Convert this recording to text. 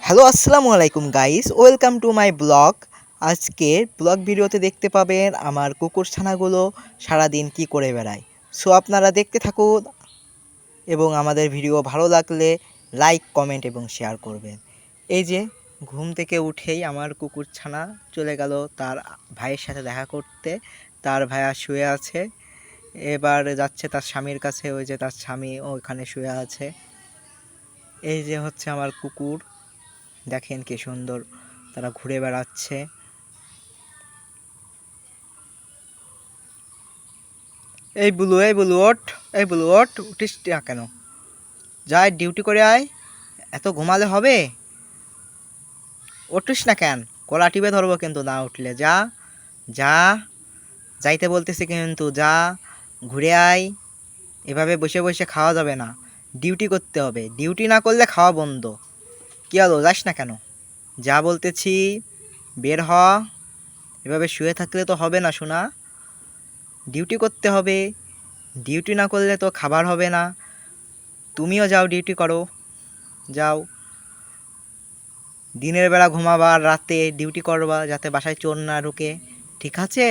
Hello আসসালামু আলাইকুম guys, welcome to my blog. আজকের ব্লগ ভিডিওতে দেখতে পাবেন আমার কুকুর ছানাগুলো সারাদিন কি করে বেড়ায়। সো আপনারা দেখতে থাকুন এবং আমাদের ভিডিও ভালো লাগলে লাইক, কমেন্ট এবং শেয়ার করবেন। এই যে ঘুম থেকে উঠেই আমার কুকুর ছানা চলে গেল তার ভাইয়ের সাথে দেখা করতে। তার ভাইয়া শুয়ে আছে, এবার যাচ্ছে তার স্বামীর কাছে। ওই যে তার স্বামী ওখানে শুয়ে আছে। এই যে হচ্ছে আমার কুকুর, দেখেন কি সুন্দর তারা ঘুরে বেড়াচ্ছে। এই বুলু ওঠ, এই বুলু ওঠ, উঠিস না কেন? যাই ডিউটি করে আয়, এত ঘুমালে হবে? উঠিস না কেন? গলা টিপে ধরবো কিন্তু না উঠলে। যা যা, যাইতে বলতেছি কিন্তু যা, ঘুরে আয়। এভাবে বসে বসে খাওয়া যাবে না, ডিউটি করতে হবে। ডিউটি না করলে খাওয়া বন্ধ। কি হলো, যাস না কেন? যা বলতেছি, বের হ। এভাবে শুয়ে থাকলে তো হবে না সোনা, ডিউটি করতে হবে। ডিউটি না করলে তো খাবার হবে না। তুমিও যাও, ডিউটি করো, যাও। দিনের বেলা ঘুমাবা আর রাতে ডিউটি করবা, যাতে বাসায় চোর না ঢুকে, ঠিক আছে?